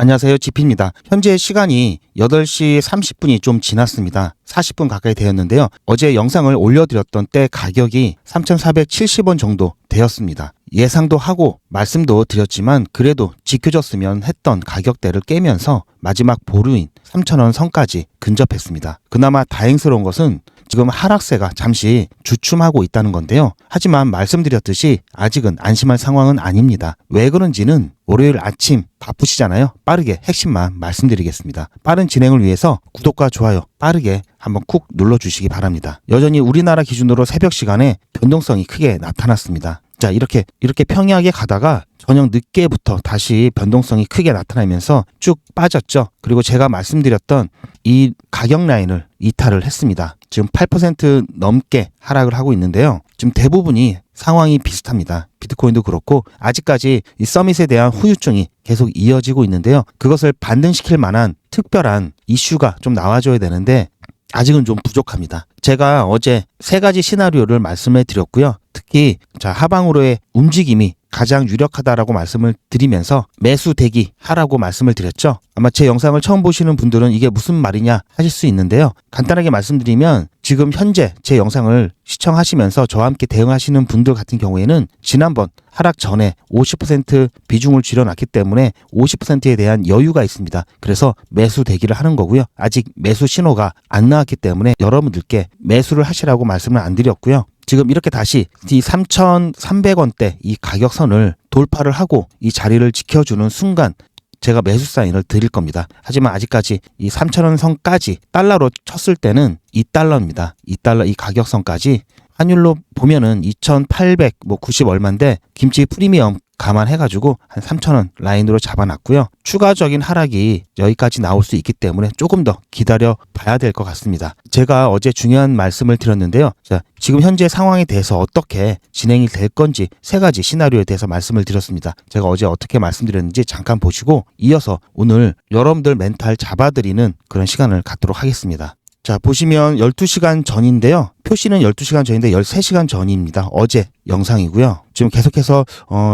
안녕하세요. 지피입니다. 현재 시간이 8시 30분이 좀 지났습니다. 40분 가까이 되었는데요. 어제 영상을 올려드렸던 때 가격이 3,470원 정도 되었습니다. 예상도 하고 말씀도 드렸지만 그래도 지켜줬으면 했던 가격대를 깨면서 마지막 보루인 3,000원 선까지 근접했습니다. 그나마 다행스러운 것은 지금 하락세가 잠시 주춤하고 있다는 건데요. 하지만 말씀드렸듯이 아직은 안심할 상황은 아닙니다. 왜 그런지는 월요일 아침 바쁘시잖아요. 빠르게 핵심만 말씀드리겠습니다. 빠른 진행을 위해서 구독과 좋아요 빠르게 한번 쿡 눌러주시기 바랍니다. 여전히 우리나라 기준으로 새벽 시간에 변동성이 크게 나타났습니다. 자, 이렇게 평이하게 가다가 저녁 늦게부터 다시 변동성이 크게 나타나면서 쭉 빠졌죠. 그리고 제가 말씀드렸던 이 가격 라인을 이탈을 했습니다. 지금 8% 넘게 하락을 하고 있는데요. 지금 대부분이 상황이 비슷합니다. 비트코인도 그렇고 아직까지 이 서밋에 대한 후유증이 계속 이어지고 있는데요. 그것을 반등시킬 만한 특별한 이슈가 좀 나와줘야 되는데 아직은 좀 부족합니다. 제가 어제 3가지 시나리오를 말씀해 드렸고요. 특히 하방으로의 움직임이 가장 유력하다라고 말씀을 드리면서 매수 대기 하라고 말씀을 드렸죠. 아마 제 영상을 처음 보시는 분들은 이게 무슨 말이냐 하실 수 있는데요. 간단하게 말씀드리면 지금 현재 제 영상을 시청하시면서 저와 함께 대응하시는 분들 같은 경우에는 지난번 하락 전에 50% 비중을 줄여놨기 때문에 50%에 대한 여유가 있습니다. 그래서 매수 대기를 하는 거고요. 아직 매수 신호가 안 나왔기 때문에 여러분들께 매수를 하시라고 말씀을 안 드렸고요. 지금 이렇게 다시 이 3,300원대 이 가격선을 돌파를 하고 이 자리를 지켜주는 순간 제가 매수 사인을 드릴 겁니다. 하지만 아직까지 이 3,000원 선까지 달러로 쳤을 때는 2달러입니다. 2달러 이 가격선까지 환율로 보면은 2,890 얼마인데 김치 프리미엄 감안해가지고 한 3,000원 라인으로 잡아놨고요. 추가적인 하락이 여기까지 나올 수 있기 때문에 조금 더 기다려 봐야 될 것 같습니다. 제가 어제 중요한 말씀을 드렸는데요. 자, 지금 현재 상황에 대해서 어떻게 진행이 될 건지 3가지 시나리오에 대해서 말씀을 드렸습니다. 제가 어제 어떻게 말씀드렸는지 잠깐 보시고 이어서 오늘 여러분들 멘탈 잡아드리는 그런 시간을 갖도록 하겠습니다. 자, 보시면 12시간 전인데요. 표시는 12시간 전인데 13시간 전입니다. 어제 영상이고요. 지금 계속해서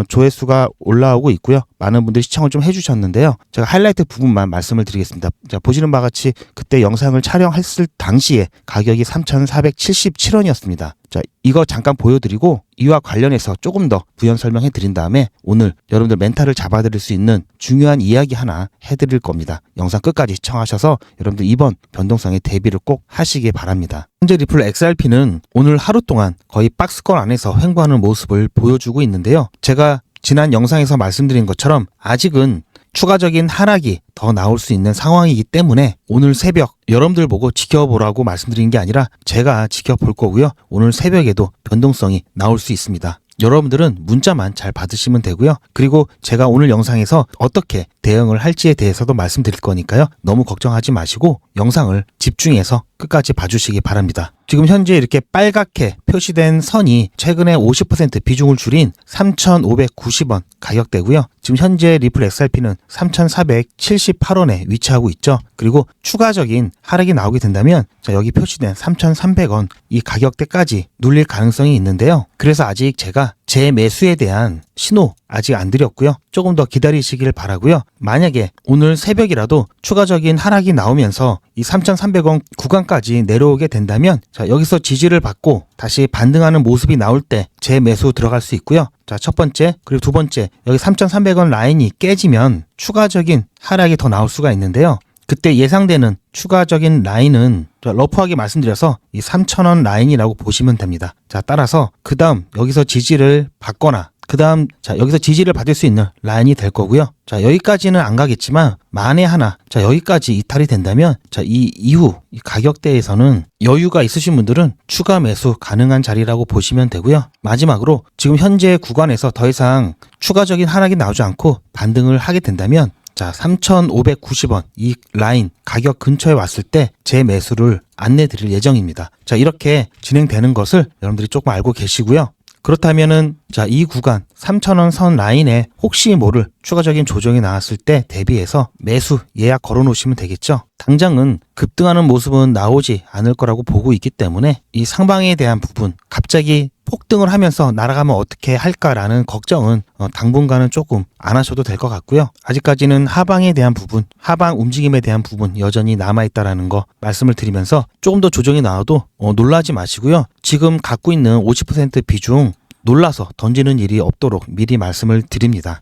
조회수가 올라오고 있고요. 많은 분들이 시청을 좀 해주셨는데요. 제가 하이라이트 부분만 말씀을 드리겠습니다. 자, 보시는 바와 같이 그때 영상을 촬영했을 당시에 가격이 3,477원이었습니다. 자, 이거 잠깐 보여드리고 이와 관련해서 조금 더 부연 설명해 드린 다음에 오늘 여러분들 멘탈을 잡아드릴 수 있는 중요한 이야기 하나 해드릴 겁니다. 영상 끝까지 시청하셔서 여러분들 이번 변동성에 대비를 꼭 하시기 바랍니다. 현재 리플 XRP는 오늘 하루 동안 거의 박스권 안에서 횡보하는 모습을 보여주고 있는데요. 제가 지난 영상에서 말씀드린 것처럼 아직은 추가적인 하락이 더 나올 수 있는 상황이기 때문에 오늘 새벽 여러분들 보고 지켜보라고 말씀드린 게 아니라 제가 지켜볼 거고요. 오늘 새벽에도 변동성이 나올 수 있습니다. 여러분들은 문자만 잘 받으시면 되고요. 그리고 제가 오늘 영상에서 어떻게 대응을 할지에 대해서도 말씀드릴 거니까요. 너무 걱정하지 마시고 영상을 집중해서 끝까지 봐주시기 바랍니다. 지금 현재 이렇게 빨갛게 표시된 선이 최근에 50% 비중을 줄인 3,590원 가격대고요. 지금 현재 리플 XRP는 3,478원에 위치하고 있죠. 그리고 추가적인 하락이 나오게 된다면 여기 표시된 3,300원 이 가격대까지 눌릴 가능성이 있는데요. 그래서 아직 제가 재매수에 대한 신호 아직 안 드렸고요. 조금 더 기다리시길 바라고요. 만약에 오늘 새벽이라도 추가적인 하락이 나오면서 이 3,300원 구간까지 내려오게 된다면 여기서 지지를 받고 다시 반등하는 모습이 나올 때 재매수 들어갈 수 있고요. 자, 첫 번째 그리고 두 번째 여기 3,300원 라인이 깨지면 추가적인 하락이 더 나올 수가 있는데요. 그때 예상되는 추가적인 라인은 러프하게 말씀드려서 이 3,000원 라인이라고 보시면 됩니다. 자, 따라서 그 다음 여기서 지지를 받거나 그 다음 여기서 지지를 받을 수 있는 라인이 될 거고요. 자, 여기까지는 안 가겠지만 만에 하나 여기까지 이탈이 된다면 이 이후 이 가격대에서는 여유가 있으신 분들은 추가 매수 가능한 자리라고 보시면 되고요. 마지막으로 지금 현재 구간에서 더 이상 추가적인 하락이 나오지 않고 반등을 하게 된다면 3,590원 이 라인 가격 근처에 왔을 때 제 매수를 안내 드릴 예정입니다. 자, 이렇게 진행되는 것을 여러분들이 조금 알고 계시고요. 그렇다면은 이 구간 3,000원 선 라인에 혹시 모를 추가적인 조정이 나왔을 때 대비해서 매수 예약 걸어 놓으시면 되겠죠. 당장은 급등하는 모습은 나오지 않을 거라고 보고 있기 때문에 이 상방에 대한 부분, 갑자기 폭등을 하면서 날아가면 어떻게 할까라는 걱정은 당분간은 조금 안 하셔도 될 것 같고요. 아직까지는 하방에 대한 부분, 하방 움직임에 대한 부분 여전히 남아있다라는 거 말씀을 드리면서 조금 더 조정이 나와도 놀라지 마시고요. 지금 갖고 있는 50% 비중 놀라서 던지는 일이 없도록 미리 말씀을 드립니다.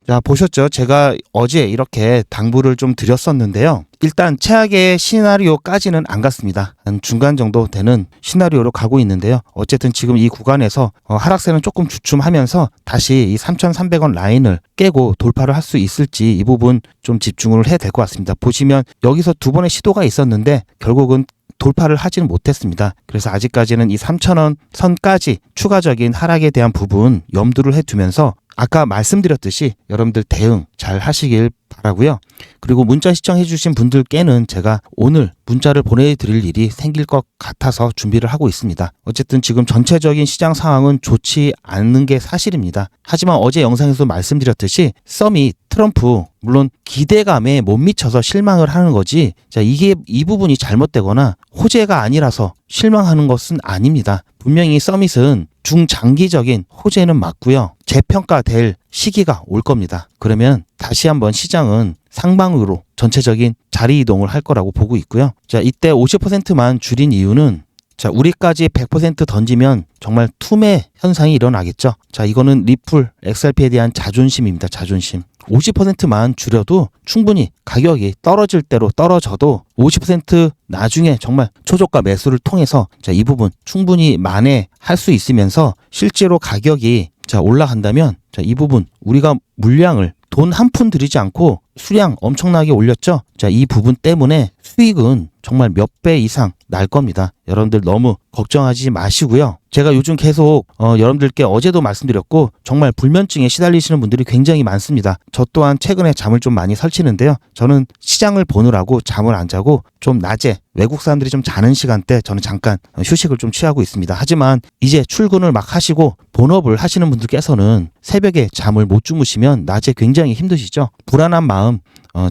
자, 보셨죠? 제가 어제 이렇게 당부를 좀 드렸었는데요. 일단 최악의 시나리오까지는 안 갔습니다. 한 중간 정도 되는 시나리오로 가고 있는데요. 어쨌든 지금 이 구간에서 하락세는 조금 주춤하면서 다시 이 3,300원 라인을 깨고 돌파를 할 수 있을지 이 부분 좀 집중을 해야 될 것 같습니다. 보시면 여기서 두 번의 시도가 있었는데 결국은 돌파를 하지는 못했습니다. 그래서 아직까지는 이 3,000원 선까지 추가적인 하락에 대한 부분 염두를 해두면서 아까 말씀드렸듯이 여러분들 대응 잘 하시길 바라고요. 그리고 문자 시청해 주신 분들께는 제가 오늘 문자를 보내드릴 일이 생길 것 같아서 준비를 하고 있습니다. 어쨌든 지금 전체적인 시장 상황은 좋지 않는 게 사실입니다. 하지만 어제 영상에서 말씀드렸듯이 서밋, 트럼프 물론 기대감에 못 미쳐서 실망을 하는 거지, 자, 이게 이 부분이 잘못되거나 호재가 아니라서 실망하는 것은 아닙니다. 분명히 서밋은 중장기적인 호재는 맞고요. 재평가될 시기가 올 겁니다. 그러면 다시 한번 시장은 상방으로 전체적인 자리 이동을 할 거라고 보고 있고요. 자, 이때 50%만 줄인 이유는 자, 우리까지 100% 던지면 정말 투매 현상이 일어나겠죠. 자, 이거는 리플, XRP에 대한 자존심입니다. 자존심. 50%만 줄여도 충분히 가격이 떨어질 대로 떨어져도 50% 나중에 정말 초저가 매수를 통해서 자, 이 부분 충분히 만회할 수 있으면서 실제로 가격이 자, 올라간다면 자, 이 부분 우리가 물량을 돈 한 푼 들이지 않고 수량 엄청나게 올렸죠. 자, 이 부분 때문에 수익은 정말 몇 배 이상 날 겁니다. 여러분들 너무 걱정하지 마시고요. 제가 요즘 계속 여러분들께 어제도 말씀드렸고 정말 불면증에 시달리시는 분들이 굉장히 많습니다. 저 또한 최근에 잠을 좀 많이 설치는데요. 저는 시장을 보느라고 잠을 안 자고 좀 낮에 외국 사람들이 좀 자는 시간대 저는 잠깐 휴식을 좀 취하고 있습니다. 하지만 이제 출근을 막 하시고 본업을 하시는 분들께서는 새벽에 잠을 못 주무시면 낮에 굉장히 힘드시죠. 불안한 마음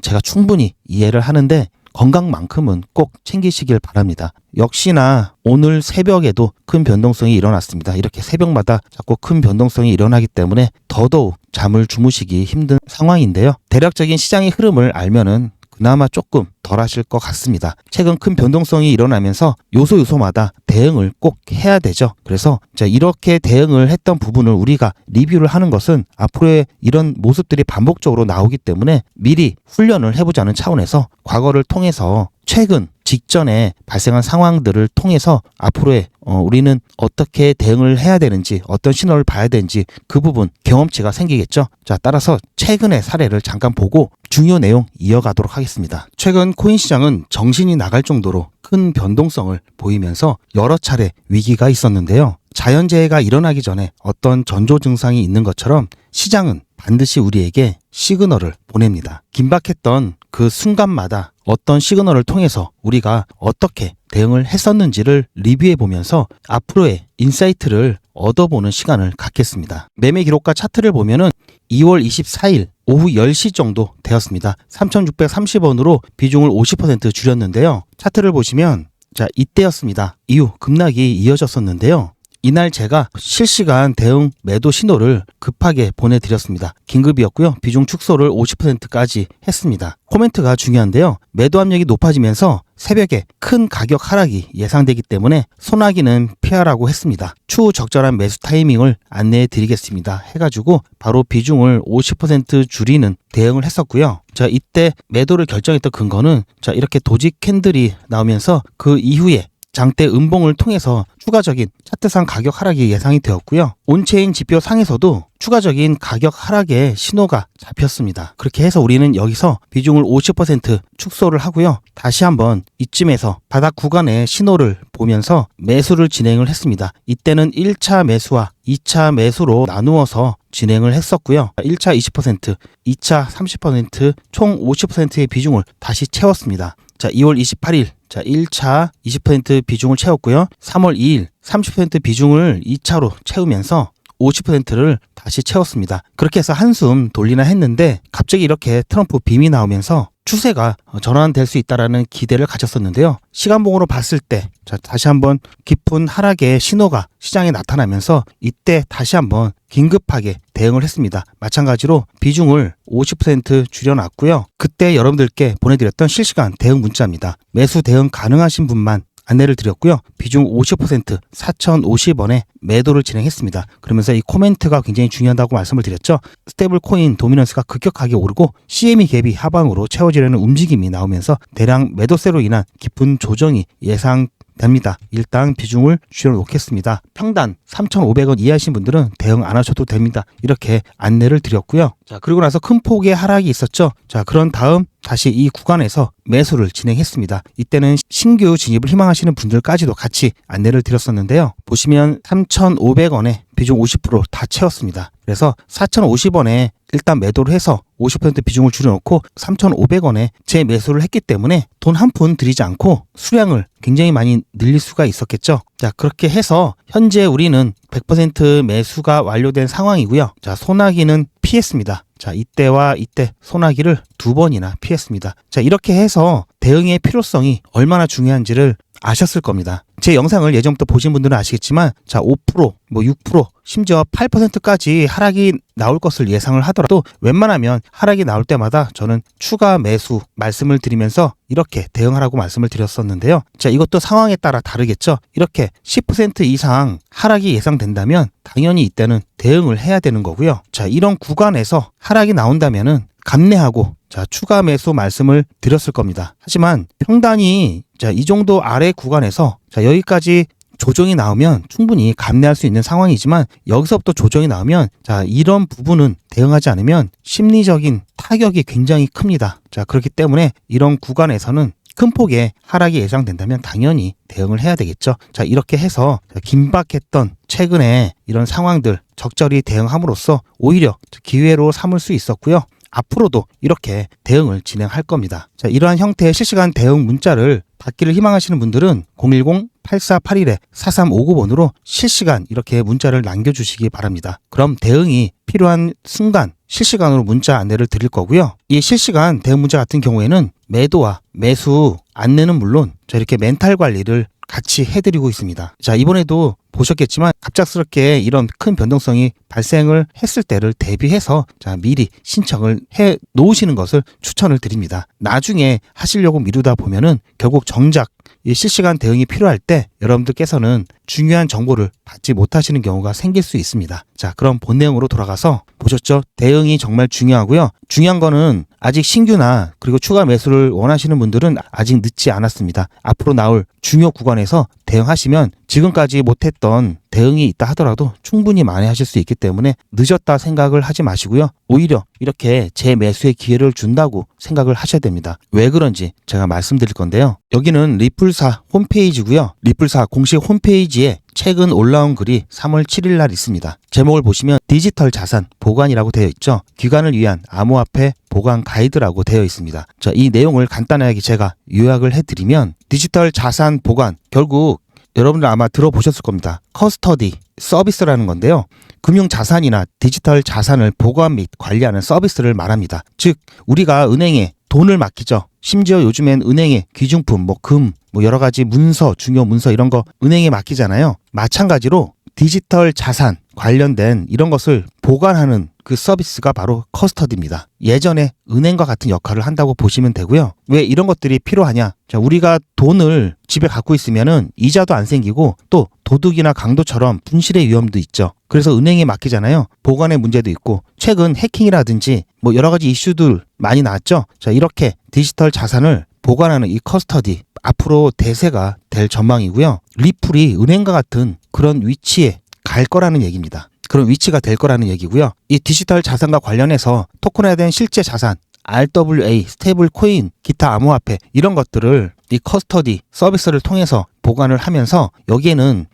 제가 충분히 이해를 하는데 건강만큼은 꼭 챙기시길 바랍니다. 역시나 오늘 새벽에도 큰 변동성이 일어났습니다. 이렇게 새벽마다 자꾸 큰 변동성이 일어나기 때문에 더더욱 잠을 주무시기 힘든 상황인데요. 대략적인 시장의 흐름을 알면은 그나마 조금 덜 하실 것 같습니다. 최근 큰 변동성이 일어나면서 요소마다 대응을 꼭 해야 되죠. 그래서 자, 이렇게 대응을 했던 부분을 우리가 리뷰를 하는 것은 앞으로의 이런 모습들이 반복적으로 나오기 때문에 미리 훈련을 해보자는 차원에서 과거를 통해서 최근 직전에 발생한 상황들을 통해서 앞으로의 우리는 어떻게 대응을 해야 되는지 어떤 신호를 봐야 되는지 그 부분 경험치가 생기겠죠. 자, 따라서 최근의 사례를 잠깐 보고 중요 내용 이어가도록 하겠습니다. 최근 코인 시장은 정신이 나갈 정도로 큰 변동성을 보이면서 여러 차례 위기가 있었는데요. 자연재해가 일어나기 전에 어떤 전조 증상이 있는 것처럼 시장은 반드시 우리에게 시그널을 보냅니다. 긴박했던 그 순간마다 어떤 시그널을 통해서 우리가 어떻게 대응을 했었는지를 리뷰해 보면서 앞으로의 인사이트를 얻어보는 시간을 갖겠습니다. 매매 기록과 차트를 보면은 2월 24일 오후 10시 정도 되었습니다. 3,630원으로 비중을 50% 줄였는데요. 차트를 보시면 자, 이때였습니다. 이후 급락이 이어졌었는데요. 이날 제가 실시간 대응 매도 신호를 급하게 보내드렸습니다. 긴급이었고요. 비중 축소를 50%까지 했습니다. 코멘트가 중요한데요. 매도 압력이 높아지면서 새벽에 큰 가격 하락이 예상되기 때문에 소나기는 피하라고 했습니다. 추후 적절한 매수 타이밍을 안내해 드리겠습니다. 해가지고 바로 비중을 50% 줄이는 대응을 했었고요. 자, 이때 매도를 결정했던 근거는 자, 이렇게 도지 캔들이 나오면서 그 이후에 장대 음봉을 통해서 추가적인 차트상 가격 하락이 예상이 되었고요. 온체인 지표 상에서도 추가적인 가격 하락의 신호가 잡혔습니다. 그렇게 해서 우리는 여기서 비중을 50% 축소를 하고요. 다시 한번 이쯤에서 바닥 구간의 신호를 보면서 매수를 진행을 했습니다. 이때는 1차 매수와 2차 매수로 나누어서 진행을 했었고요. 1차 20%, 2차 30%, 총 50%의 비중을 다시 채웠습니다. 자, 2월 28일 자, 1차 20% 비중을 채웠고요. 3월 2일 30% 비중을 2차로 채우면서 50%를 다시 채웠습니다. 그렇게 해서 한숨 돌리나 했는데 갑자기 이렇게 트럼프 빔이 나오면서 추세가 전환될 수 있다라는 기대를 가졌었는데요. 시간봉으로 봤을 때 다시 한번 깊은 하락의 신호가 시장에 나타나면서 이때 다시 한번 긴급하게 대응을 했습니다. 마찬가지로 비중을 50% 줄여놨고요. 그때 여러분들께 보내드렸던 실시간 대응 문자입니다. 매수 대응 가능하신 분만 안내를 드렸고요. 비중 50% 4,050원에 매도를 진행했습니다. 그러면서 이 코멘트가 굉장히 중요하다고 말씀을 드렸죠. 스테이블 코인 도미넌스가 급격하게 오르고 CME 갭이 하방으로 채워지려는 움직임이 나오면서 대량 매도세로 인한 깊은 조정이 예상됩니다. 일단 비중을 줄여놓겠습니다. 평단 3,500원 이하이신 분들은 대응 안 하셔도 됩니다. 이렇게 안내를 드렸고요. 자, 그리고 나서 큰 폭의 하락이 있었죠. 자, 그런 다음 다시 이 구간에서 매수를 진행했습니다. 이때는 신규 진입을 희망하시는 분들까지도 같이 안내를 드렸었는데요. 보시면 3,500원에 비중 50% 다 채웠습니다. 그래서 4,050원에 일단 매도를 해서 50% 비중을 줄여놓고 3,500원에 재매수를 했기 때문에 돈 한 푼 들이지 않고 수량을 굉장히 많이 늘릴 수가 있었겠죠. 자, 그렇게 해서 현재 우리는 100% 매수가 완료된 상황이고요. 자, 소나기는 피했습니다. 자, 이때와 이때 소나기를 2번이나 피했습니다. 자, 이렇게 해서 대응의 필요성이 얼마나 중요한지를 아셨을 겁니다. 제 영상을 예전부터 보신 분들은 아시겠지만 자, 5%, 6%, 심지어 8%까지 하락이 나올 것을 예상을 하더라도 웬만하면 하락이 나올 때마다 저는 추가 매수 말씀을 드리면서 이렇게 대응하라고 말씀을 드렸었는데요. 자, 이것도 상황에 따라 다르겠죠. 이렇게 10% 이상 하락이 예상된다면 당연히 이때는 대응을 해야 되는 거고요. 자, 이런 구간에서 하락이 나온다면은 감내하고 자, 추가 매수 말씀을 드렸을 겁니다. 하지만 평단이 자, 이 정도 아래 구간에서 자, 여기까지 조정이 나오면 충분히 감내할 수 있는 상황이지만 여기서부터 조정이 나오면 자, 이런 부분은 대응하지 않으면 심리적인 타격이 굉장히 큽니다. 자, 그렇기 때문에 이런 구간에서는 큰 폭의 하락이 예상된다면 당연히 대응을 해야 되겠죠. 자, 이렇게 해서 긴박했던 최근에 이런 상황들 적절히 대응함으로써 오히려 기회로 삼을 수 있었고요. 앞으로도 이렇게 대응을 진행할 겁니다. 자, 이러한 형태의 실시간 대응 문자를 받기를 희망하시는 분들은 010-8481-4359번으로 실시간 이렇게 문자를 남겨주시기 바랍니다. 그럼 대응이 필요한 순간 실시간으로 문자 안내를 드릴 거고요. 이 실시간 대응 문자 같은 경우에는 매도와 매수 안내는 물론 이렇게 멘탈 관리를 같이 해드리고 있습니다. 자, 이번에도 보셨겠지만 갑작스럽게 이런 큰 변동성이 발생을 했을 때를 대비해서 자, 미리 신청을 해 놓으시는 것을 추천을 드립니다. 나중에 하시려고 미루다 보면은 결국 정작 이 실시간 대응이 필요할 때 여러분들께서는 중요한 정보를 받지 못하시는 경우가 생길 수 있습니다. 자, 그럼 본 내용으로 돌아가서 보셨죠? 대응이 정말 중요하고요. 중요한 거는 아직 신규나 그리고 추가 매수를 원하시는 분들은 아직 늦지 않았습니다. 앞으로 나올 중요 구간에서 대응하시면 지금까지 못했던 대응이 있다 하더라도 충분히 만회하실 수 있기 때문에 늦었다 생각을 하지 마시고요. 오히려 이렇게 재매수의 기회를 준다고 생각을 하셔야 됩니다. 왜 그런지 제가 말씀드릴 건데요. 여기는 리플사 홈페이지고요. 리플사 공식 홈페이지에 최근 올라온 글이 3월 7일 날 있습니다. 제목을 보시면 디지털 자산 보관이라고 되어 있죠. 기관을 위한 암호화폐 보관 가이드라고 되어 있습니다. 자, 이 내용을 간단하게 제가 요약을 해드리면 디지털 자산 보관, 결국 여러분들 아마 들어보셨을 겁니다. 커스터디 서비스라는 건데요. 금융자산이나 디지털 자산을 보관 및 관리하는 서비스를 말합니다. 즉 우리가 은행에 돈을 맡기죠. 심지어 요즘엔 은행에 귀중품, 금, 여러 가지 문서, 중요 문서 이런 거 은행에 맡기잖아요. 마찬가지로 디지털 자산 관련된 이런 것을 보관하는 그 서비스가 바로 커스터디입니다. 예전에 은행과 같은 역할을 한다고 보시면 되고요. 왜 이런 것들이 필요하냐? 자, 우리가 돈을 집에 갖고 있으면은 이자도 안 생기고 또 도둑이나 강도처럼 분실의 위험도 있죠. 그래서 은행에 맡기잖아요. 보관의 문제도 있고 최근 해킹이라든지 여러 가지 이슈들 많이 나왔죠. 자, 이렇게 디지털 자산을 보관하는 이 커스터디 앞으로 대세가 될 전망이고요. 리플이 은행과 같은 그런 위치에 갈 거라는 얘기입니다. 그런 위치가 될 거라는 얘기고요. 이 디지털 자산과 관련해서 토큰화된 실제 자산, RWA, 스테이블 코인, 기타 암호화폐 이런 것들을 이 커스터디 서비스를 통해서 보관을 하면서 여기에는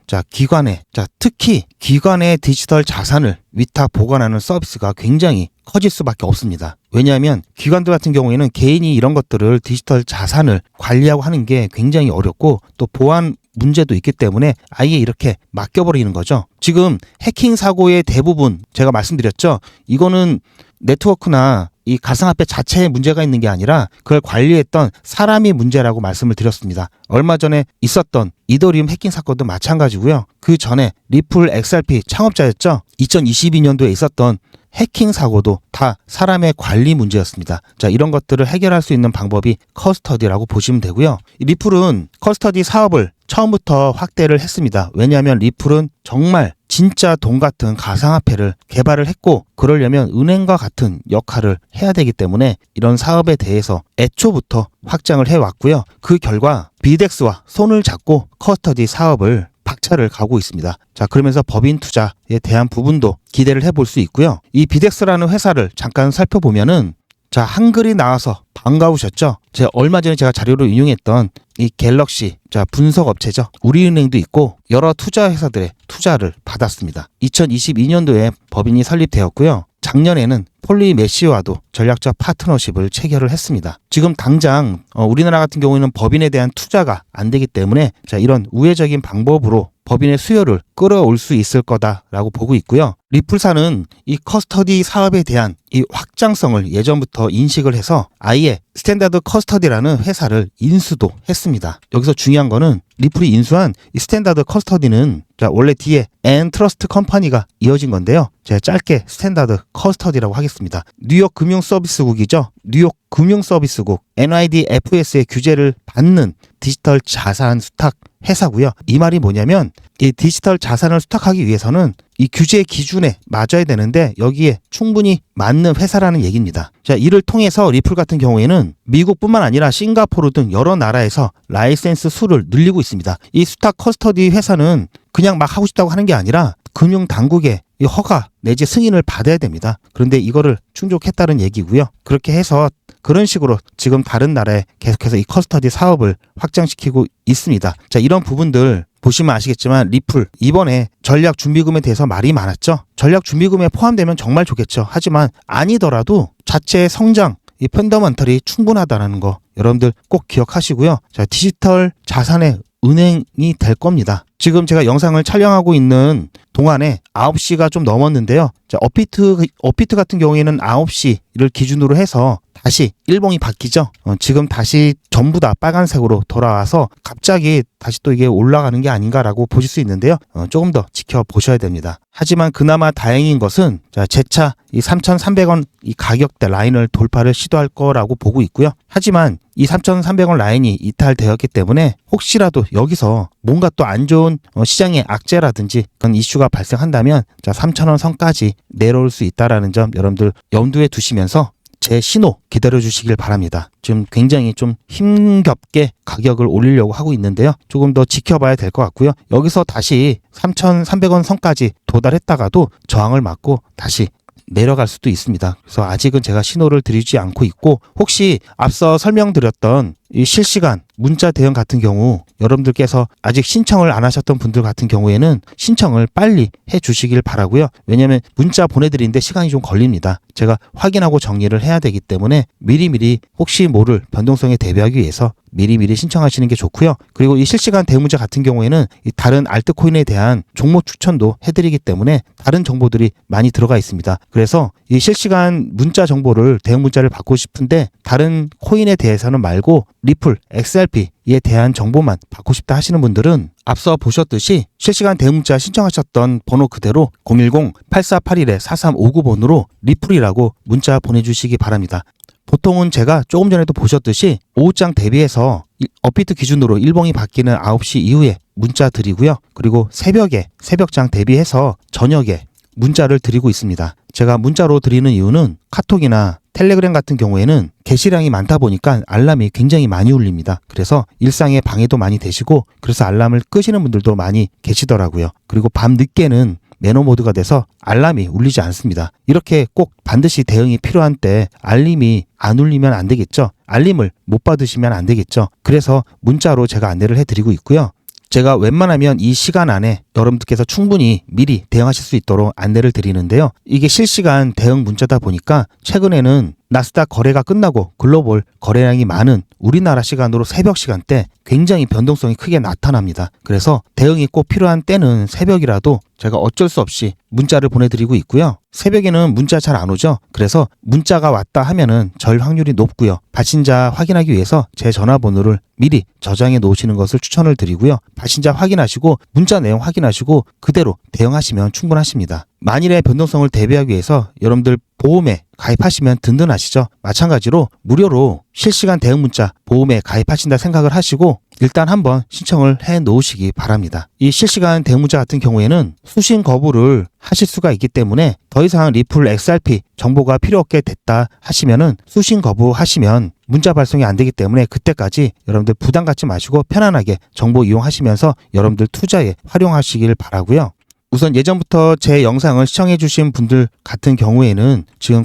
특히 기관의 디지털 자산을 위탁 보관하는 서비스가 굉장히 커질 수밖에 없습니다. 왜냐하면 기관들 같은 경우에는 개인이 이런 것들을 디지털 자산을 관리하고 하는 게 굉장히 어렵고 또 보안 문제도 있기 때문에 아예 이렇게 맡겨버리는 거죠. 지금 해킹 사고의 대부분 제가 말씀드렸죠. 이거는 네트워크나 이 가상화폐 자체에 문제가 있는 게 아니라 그걸 관리했던 사람이 문제라고 말씀을 드렸습니다. 얼마 전에 있었던 이더리움 해킹 사건도 마찬가지고요. 그 전에 리플 XRP 창업자였죠. 2022년도에 있었던 해킹 사고도 다 사람의 관리 문제였습니다. 자, 이런 것들을 해결할 수 있는 방법이 커스터디라고 보시면 되고요. 이 리플은 커스터디 사업을 처음부터 확대를 했습니다. 왜냐하면 리플은 정말 진짜 돈 같은 가상화폐를 개발을 했고 그러려면 은행과 같은 역할을 해야 되기 때문에 이런 사업에 대해서 애초부터 확장을 해왔고요. 그 결과 비덱스와 손을 잡고 커스터디 사업을 박차를 가고 있습니다. 자, 그러면서 법인 투자에 대한 부분도 기대를 해볼 수 있고요. 이 비덱스라는 회사를 잠깐 살펴보면은 자, 한글이 나와서 반가우셨죠? 제가 얼마 전에 제가 자료로 인용했던 이 갤럭시, 자, 분석 업체죠. 우리은행도 있고 여러 투자 회사들의 투자를 받았습니다. 2022년도에 법인이 설립되었고요. 작년에는 폴리메시와도 전략적 파트너십을 체결을 했습니다. 지금 당장 우리나라 같은 경우에는 법인에 대한 투자가 안 되기 때문에 자, 이런 우회적인 방법으로 법인의 수요를 끌어올 수 있을 거다라고 보고 있고요. 리플사는 이 커스터디 사업에 대한 이 확장성을 예전부터 인식을 해서 아예 스탠다드 커스터디라는 회사를 인수도 했습니다. 여기서 중요한 거는 리플이 인수한 이 스탠다드 커스터디는 자, 원래 뒤에 엔트러스트 컴퍼니가 이어진 건데요. 제가 짧게 스탠다드 커스터디라고 하겠습니다. 뉴욕 금융서비스국이죠. 뉴욕 금융서비스국 NYDFS의 규제를 받는 디지털 자산 수탁 회사고요. 이 말이 뭐냐면 이 디지털 자산을 수탁하기 위해서는 이 규제 기준에 맞아야 되는데 여기에 충분히 맞는 회사라는 얘기입니다. 자, 이를 통해서 리플 같은 경우에는 미국뿐만 아니라 싱가포르 등 여러 나라에서 라이센스 수를 늘리고 있습니다. 이 수탁 커스터디 회사는 그냥 막 하고 싶다고 하는 게 아니라 금융 당국의 이 허가 내지 승인을 받아야 됩니다. 그런데 이거를 충족했다는 얘기고요. 그렇게 해서 그런 식으로 지금 다른 나라에 계속해서 이 커스터디 사업을 확장시키고 있습니다. 자, 이런 부분들 보시면 아시겠지만 리플 이번에 전략 준비금에 대해서 말이 많았죠. 전략 준비금에 포함되면 정말 좋겠죠. 하지만 아니더라도 자체의 성장, 이 펀더먼털이 충분하다는 거 여러분들 꼭 기억하시고요. 자, 디지털 자산의 은행이 될 겁니다. 지금 제가 영상을 촬영하고 있는 동안에 9시가 좀 넘었는데요. 자, 업비트 같은 경우에는 9시를 기준으로 해서 다시 일봉이 바뀌죠. 지금 다시 전부 다 빨간색으로 돌아와서 갑자기 다시 또 이게 올라가는 게 아닌가라고 보실 수 있는데요. 조금 더 지켜보셔야 됩니다. 하지만 그나마 다행인 것은 자, 재차 이 3,300원 이 가격대 라인을 돌파를 시도할 거라고 보고 있고요. 하지만 이 3,300원 라인이 이탈되었기 때문에 혹시라도 여기서 뭔가 또 안 좋은 시장의 악재라든지 그런 이슈가 발생한다면 자, 3,000원 선까지 내려올 수 있다라는 점 여러분들 염두에 두시면서 제 신호 기다려 주시길 바랍니다. 지금 굉장히 좀 힘겹게 가격을 올리려고 하고 있는데요. 조금 더 지켜봐야 될 것 같고요. 여기서 다시 3,300원 선까지 도달했다가도 저항을 맞고 다시 내려갈 수도 있습니다. 그래서 아직은 제가 신호를 드리지 않고 있고 혹시 앞서 설명드렸던 이 실시간 문자 대응 같은 경우 여러분들께서 아직 신청을 안 하셨던 분들 같은 경우에는 신청을 빨리 해 주시길 바라고요. 왜냐하면 문자 보내드리는데 시간이 좀 걸립니다. 제가 확인하고 정리를 해야 되기 때문에 미리미리 혹시 모를 변동성에 대비하기 위해서 미리미리 신청하시는 게 좋고요. 그리고 이 실시간 대응 문자 같은 경우에는 이 다른 알트코인에 대한 종목 추천도 해드리기 때문에 다른 정보들이 많이 들어가 있습니다. 그래서 이 실시간 문자 정보를 대응 문자를 받고 싶은데 다른 코인에 대해서는 말고 리플, XRP에 대한 정보만 받고 싶다 하시는 분들은 앞서 보셨듯이 실시간 대응 문자 신청하셨던 번호 그대로 010-8481-4359번으로 리플이라고 문자 보내주시기 바랍니다. 보통은 제가 조금 전에도 보셨듯이 오후장 대비해서 업비트 기준으로 일봉이 바뀌는 9시 이후에 문자 드리고요. 그리고 새벽장 대비해서 저녁에 문자를 드리고 있습니다. 제가 문자로 드리는 이유는 카톡이나 텔레그램 같은 경우에는 게시량이 많다 보니까 알람이 굉장히 많이 울립니다. 그래서 일상에 방해도 많이 되시고 그래서 알람을 끄시는 분들도 많이 계시더라고요. 그리고 밤 늦게는 매너 모드가 돼서 알람이 울리지 않습니다. 이렇게 꼭 반드시 대응이 필요한 때 알림이 안 울리면 안 되겠죠. 알림을 못 받으시면 안 되겠죠. 그래서 문자로 제가 안내를 해드리고 있고요. 제가 웬만하면 이 시간 안에 여러분들께서 충분히 미리 대응하실 수 있도록 안내를 드리는데요. 이게 실시간 대응 문자다 보니까 최근에는 나스닥 거래가 끝나고 글로벌 거래량이 많은 우리나라 시간으로 새벽 시간대 굉장히 변동성이 크게 나타납니다. 그래서 대응이 꼭 필요한 때는 새벽이라도 제가 어쩔 수 없이 문자를 보내드리고 있고요. 새벽에는 문자 잘 안 오죠. 그래서 문자가 왔다 하면은 절 확률이 높고요. 발신자 확인하기 위해서 제 전화번호를 미리 저장해 놓으시는 것을 추천을 드리고요. 발신자 확인하시고 문자 내용 확인하시고 그대로 대응하시면 충분하십니다. 만일의 변동성을 대비하기 위해서 여러분들 보험에 가입하시면 든든하시죠. 마찬가지로 무료로 실시간 대응 문자 보험에 가입하신다 생각을 하시고 일단 한번 신청을 해 놓으시기 바랍니다. 이 실시간 대응 문자 같은 경우에는 수신 거부를 하실 수가 있기 때문에 더 이상 리플 XRP 정보가 필요 없게 됐다 하시면은 수신 거부하시면 문자 발송이 안 되기 때문에 그때까지 여러분들 부담 갖지 마시고 편안하게 정보 이용하시면서 여러분들 투자에 활용하시길 바라고요. 우선 예전부터 제 영상을 시청해 주신 분들 같은 경우에는 지금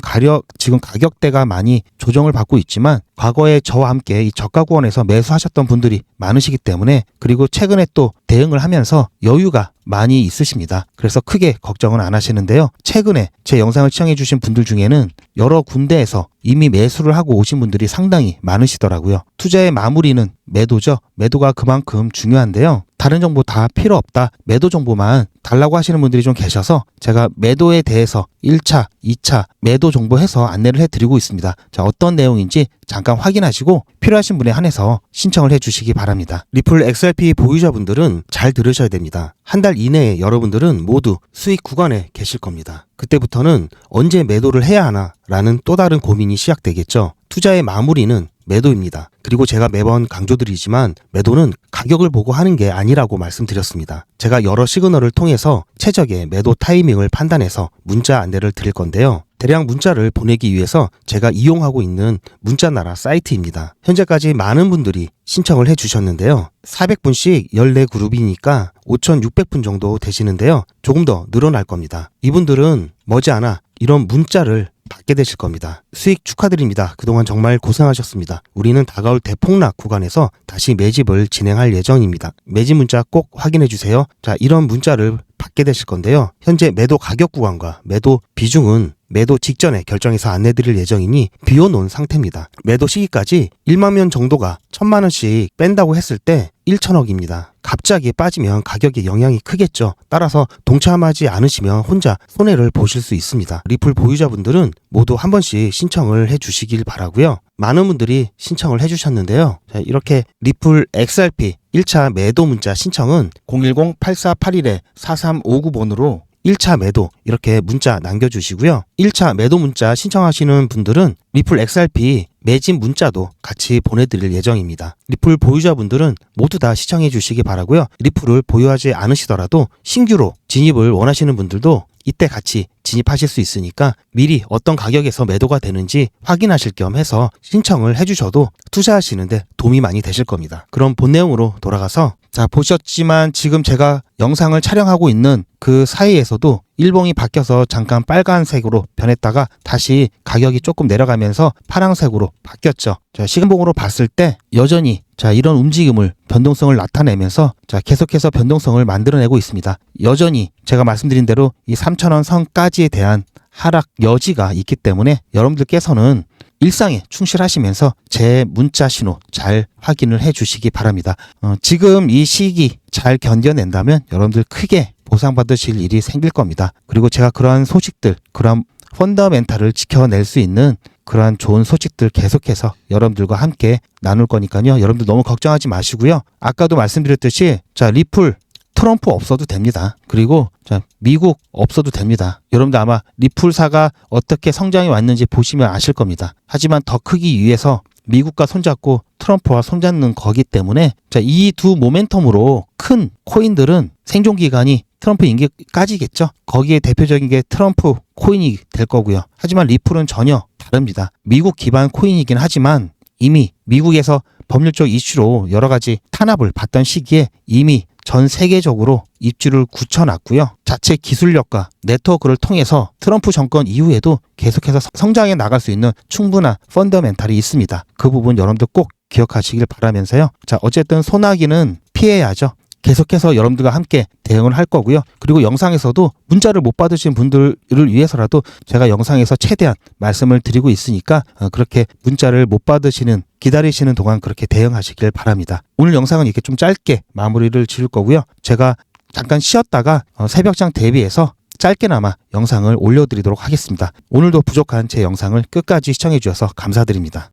가격대가 많이 조정을 받고 있지만 과거에 저와 함께 이 저가 구원에서 매수하셨던 분들이 많으시기 때문에 그리고 최근에 또 대응을 하면서 여유가 많이 있으십니다. 그래서 크게 걱정은 안 하시는데요. 최근에 제 영상을 시청해 주신 분들 중에는 여러 군데에서 이미 매수를 하고 오신 분들이 상당히 많으시더라고요. 투자의 마무리는 매도죠. 매도가 그만큼 중요한데요. 다른 정보 다 필요 없다. 매도 정보만 달라고 하시는 분들이 좀 계셔서 제가 매도에 대해서 1차, 2차 매도 정보해서 안내를 해드리고 있습니다. 자, 어떤 내용인지 잠깐 확인하시고 필요하신 분에 한해서 신청을 해주시기 바랍니다. 리플 XRP 보유자분들은 잘 들으셔야 됩니다. 한 달 이내에 여러분들은 모두 수익 구간에 계실 겁니다. 그때부터는 언제 매도를 해야 하나 라는 또 다른 고민이 시작되겠죠. 투자의 마무리는 매도입니다. 그리고 제가 매번 강조드리지만 매도는 가격을 보고 하는 게 아니라고 말씀드렸습니다. 제가 여러 시그널을 통해서 최적의 매도 타이밍을 판단해서 문자 안내를 드릴 건데요. 대량 문자를 보내기 위해서 제가 이용하고 있는 문자나라 사이트입니다. 현재까지 많은 분들이 신청을 해주셨는데요. 400분씩 14그룹이니까 5,600분 정도 되시는데요. 조금 더 늘어날 겁니다. 이분들은 머지않아 이런 문자를 받게 되실 겁니다. 수익 축하드립니다. 그동안 정말 고생하셨습니다. 우리는 다가올 대폭락 구간에서 다시 매집을 진행할 예정입니다. 매집 문자 꼭 확인해 주세요. 자, 이런 문자를 받게 되실 건데요. 현재 매도 가격 구간과 매도 비중은 매도 직전에 결정해서 안내드릴 예정이니 비워놓은 상태입니다. 매도 시기까지 1만 명 정도가 1,000만 원씩 뺀다고 했을 때 1,000억입니다. 갑자기 빠지면 가격에 영향이 크겠죠. 따라서 동참하지 않으시면 혼자 손해를 보실 수 있습니다. 리플 보유자분들은 모두 한 번씩 신청을 해주시길 바라고요. 많은 분들이 신청을 해주셨는데요. 자, 이렇게 리플 XRP 1차 매도 문자 신청은 010-8481-4359번으로 1차 매도 이렇게 문자 남겨주시고요. 1차 매도 문자 신청하시는 분들은 리플 XRP 매집 문자도 같이 보내드릴 예정입니다. 리플 보유자분들은 모두 다 시청해 주시기 바라고요. 리플을 보유하지 않으시더라도 신규로 진입을 원하시는 분들도 이때 같이 진입하실 수 있으니까 미리 어떤 가격에서 매도가 되는지 확인하실 겸 해서 신청을 해주셔도 투자하시는데 도움이 많이 되실 겁니다. 그럼 본 내용으로 돌아가서 자, 보셨지만 지금 제가 영상을 촬영하고 있는 그 사이에서도 일봉이 바뀌어서 잠깐 빨간색으로 변했다가 다시 가격이 조금 내려가면서 파란색으로 바뀌었죠. 자, 시간봉으로 봤을 때 여전히 자, 이런 움직임을 변동성을 나타내면서 자, 계속해서 변동성을 만들어내고 있습니다. 여전히 제가 말씀드린 대로 이 3,000원 선까지에 대한 하락 여지가 있기 때문에 여러분들께서는 일상에 충실하시면서 제 문자 신호 잘 확인을 해 주시기 바랍니다. 지금 이 시기 잘 견뎌낸다면 여러분들 크게 보상받으실 일이 생길 겁니다. 그리고 제가 그러한 소식들, 그러한 펀더멘탈을 지켜낼 수 있는 그러한 좋은 소식들 계속해서 여러분들과 함께 나눌 거니까요. 여러분들 너무 걱정하지 마시고요. 아까도 말씀드렸듯이 자, 리플 트럼프 없어도 됩니다. 그리고 자, 미국 없어도 됩니다. 여러분들 아마 리플사가 어떻게 성장해 왔는지 보시면 아실 겁니다. 하지만 더 크기 위해서 미국과 손잡고 트럼프와 손잡는 거기 때문에 자, 이 두 모멘텀으로 큰 코인들은 생존기간이 트럼프 임기까지겠죠. 거기에 대표적인 게 트럼프 코인이 될 거고요. 하지만 리플은 전혀 다릅니다. 미국 기반 코인이긴 하지만 이미 미국에서 법률적 이슈로 여러 가지 탄압을 받던 시기에 이미 전 세계적으로 입지를 굳혀놨고요. 자체 기술력과 네트워크를 통해서 트럼프 정권 이후에도 계속해서 성장해 나갈 수 있는 충분한 펀더멘탈이 있습니다. 그 부분 여러분들 꼭 기억하시길 바라면서요. 자, 어쨌든 소나기는 피해야죠. 계속해서 여러분들과 함께 대응을 할 거고요. 그리고 영상에서도 문자를 못 받으신 분들을 위해서라도 제가 영상에서 최대한 말씀을 드리고 있으니까 그렇게 문자를 못 받으시는 기다리시는 동안 그렇게 대응하시길 바랍니다. 오늘 영상은 이렇게 좀 짧게 마무리를 지을 거고요. 제가 잠깐 쉬었다가 새벽장 대비해서 짧게나마 영상을 올려드리도록 하겠습니다. 오늘도 부족한 제 영상을 끝까지 시청해 주셔서 감사드립니다.